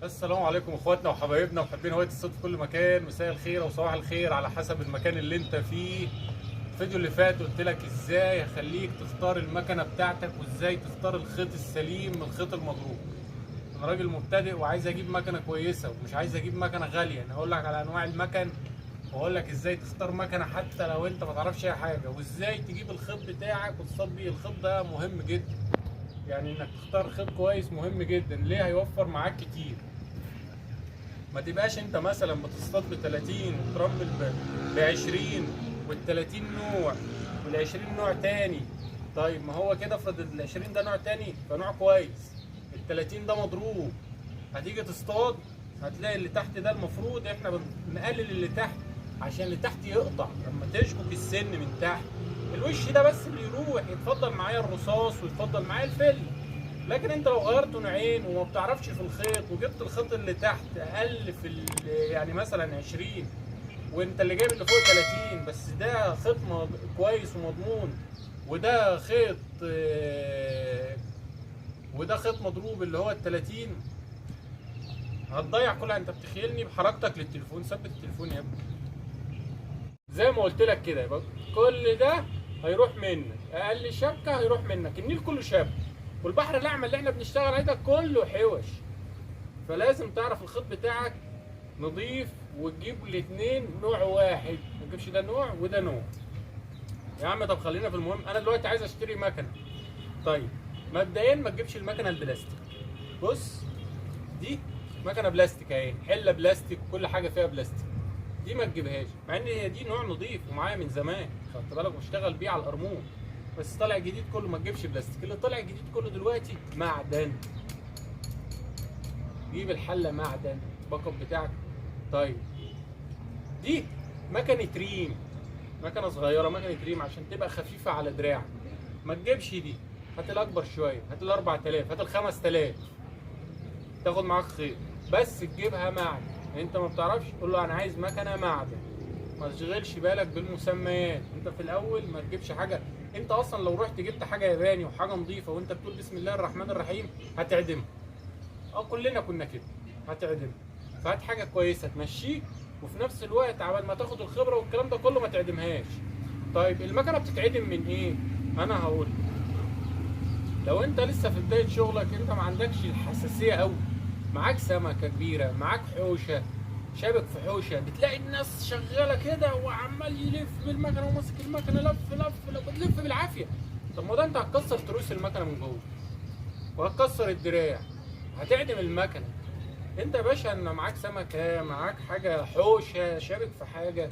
السلام عليكم اخواتنا وحبايبنا ومحبين هوايه الصيد في كل مكان. مساء الخير او صباح الخير على حسب المكان اللي انت فيه. الفيديو اللي فات قلت لك ازاي اخليك تختار المكنه بتاعتك وازاي تختار الخيط السليم من الخيط المضروب. انا راجل مبتدئ وعايز اجيب مكنه كويسه ومش عايز اجيب مكنه غاليه. انا هقول لك على انواع المكن واقول لك ازاي تختار مكنه حتى لو انت ما تعرفش اي حاجه، وازاي تجيب الخيط بتاعك وتصطاد بيه. الخيط ده مهم جدا، يعني انك تختار خيط كويس مهم جدا. ليه؟ هيوفر معاك كتير. ما تبقاش انت مثلا بتصطاد ب 30 وترمل ب 20 وال 30 نوع وال 20 نوع تاني. طيب ما هو كده افرض ال 20 ده نوع تاني فنوع كويس، ال 30 ده مضروب. هتيجي تصطاد هتلاقي اللي تحت ده المفروض احنا بنقلل اللي تحت عشان اللي تحت يقطع لما تشبك السن من تحت. الوش ده بس اللي يروح، يتفضل معايا الرصاص ويتفضل معايا الفل. لكن انت لو غيرت نوعين وما بتعرفش في الخيط وجبت الخيط اللي تحت اقل في يعني مثلا 20 وانت اللي جايب اللي فوق 30، بس ده خيط كويس ومضمون وده خيط وده خيط مضروب اللي هو ال 30، هتضيع كلها. انت بتخيلني بحركتك للتليفون. ثبت التليفون يا ابني زي ما قلت لك كده. يبقى كل ده هيروح منك، اقل شبكه هيروح منك. النيل كله شبكه والبحر الاحمر اللي احنا بنشتغل عليه ده كله حوش. فلازم تعرف الخيط بتاعك نظيف وتجيب الاثنين نوع واحد، ما تجيبش ده نوع وده نوع. يا عم طب خلينا في المهم. انا دلوقتي عايز اشتري مكنه. طيب مبدئيا ما تجيبش المكنه البلاستيك. بص دي مكنه بلاستيك اهي، حله بلاستيك وكل حاجه فيها بلاستيك. دي ما تجيبهاش، مع ان هي دي نوع نظيف ومعايا من زمان، خدت بالك، بشتغل بيه على القرمون. بس طالع جديد كله ما تجيبش بلاستيك. اللي طالع جديد كله دلوقتي معدن. جيب الحله معدن الباك اب بتاعك. طيب دي مكنه ريم، مكنه صغيره، مكنه ريم عشان تبقى خفيفه على دراعك. ما تجيبش دي، هات الاكبر شويه، هات ال 4000، هات ال 5000 تاخد معاك خيط. بس تجيبها معدن. انت ما بتعرفش تقول له انا عايز مكنه معدن. ما تشغلش بالك بالمسميات. انت في الاول ما تجيبش حاجه. انت اصلا لو رحت جبت حاجه ياباني وحاجه نظيفه وانت بتقول بسم الله الرحمن الرحيم هتعدمها. كلنا كنا كده، هتعدمها. فهات حاجه كويسه تمشيك وفي نفس الوقت عبال ما تاخد الخبره والكلام ده كله ما تعدمهاش. طيب المكنه بتتعدم من ايه؟ انا هقول. لو انت لسه في بدايه شغلك، انت ما عندكش الحساسيه قوي، معاك سمكه كبيره، معاك حوشه، شابك في حوشه، بتلاقي الناس شغاله كده وعمال يلف بالمكنه وماسك المكنه لف لف لف، بتلف بالعافيه. طب ما ده انت هتكسر تروس المكنه من جوه وهتكسر الدراع، هتعدم المكنه. انت يا باشا ان معاك سمكه، معاك حاجه حوشه، شابك في حاجه،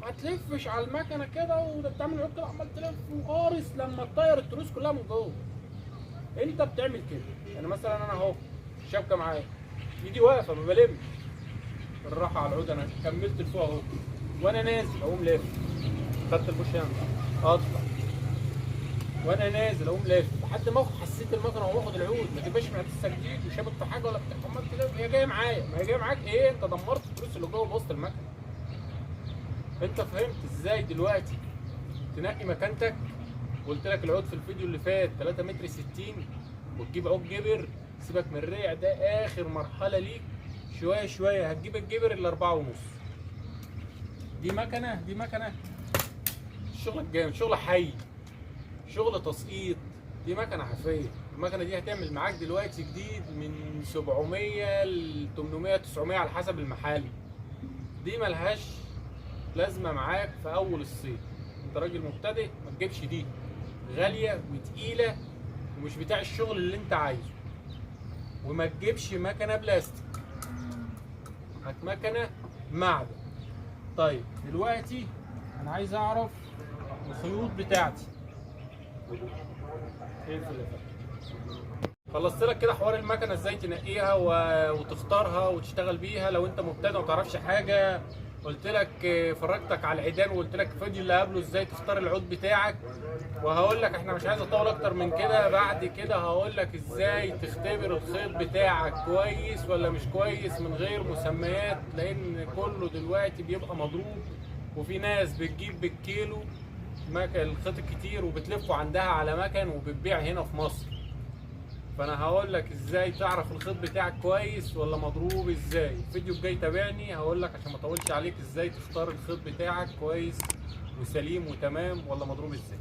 ما تلفش على المكنه كده وتعمل عقد عمال تلف وقارص لما تطير التروس كلها من جوه. انت بتعمل كده. يعني مثلا انا اهو الشبكه معايا، ايدي واقفه ما بلمش، بالراحه على العود. انا كملت لفوق اهو، وانا نازل اقوم لافف، خدت البوشان اطلع، وانا نازل اقوم لافف لحد ما حسيت المكنه واخد العود. ما تبقاش معدسه جديد وشابك في حاجه ولا بتاع، عمال تلف. هي جايه معايا، ما هي جايه معاك ايه؟ انت دمرت التروس اللي جوه بوسط المكنه. انت فهمت ازاي دلوقتي تنقي مكانتك؟ قلت لك العود في الفيديو اللي فات 3 متر 60، وتجيب عود جبر. سيبك من الريع ده، اخر مرحله ليك. شويه شويه هتجيب الجبر ال 4.5. دي مكنه شغل جامد، شغل حي، شغل تسقيط. دي مكنه حرفيه. المكنه دي هتعمل معاك دلوقتي جديد من 700 ل 800 900 على حسب المحل. دي ملهاش لازمه معاك في اول الصيف. انت راجل مبتدئ ما تجيبش دي، غاليه وتقيله ومش بتاع الشغل اللي انت عايزه. وما تجيبش مكنه بلاستيك، هات مكنه معدن. طيب دلوقتي انا عايز اعرف الخيوط بتاعتي. خلصت لك كده حوار المكنه ازاي تنقيها وتختارها وتشتغل بيها. لو انت مبتدئ وما تعرفش حاجه، قلت لك فرجتك على العيدان وقلت لك الفيديو اللي قبله ازاي تختار العود بتاعك. وهقول لك احنا مش عايز اطول اكتر من كده. بعد كده هقول لك ازاي تختبر الخيط بتاعك كويس ولا مش كويس من غير مسميات، لان كله دلوقتي بيبقى مضروب. وفي ناس بتجيب بالكيلو الخيط الكتير وبتلفه عندها على مكن وبتبيع هنا في مصر. فانا هقول لك ازاي تعرف الخيط بتاعك كويس ولا مضروب ازاي. الفيديو الجاي تابعني، هقول لك عشان ما اطولش عليك ازاي تختار الخيط بتاعك كويس وسليم وتمام ولا مضروب ازاي.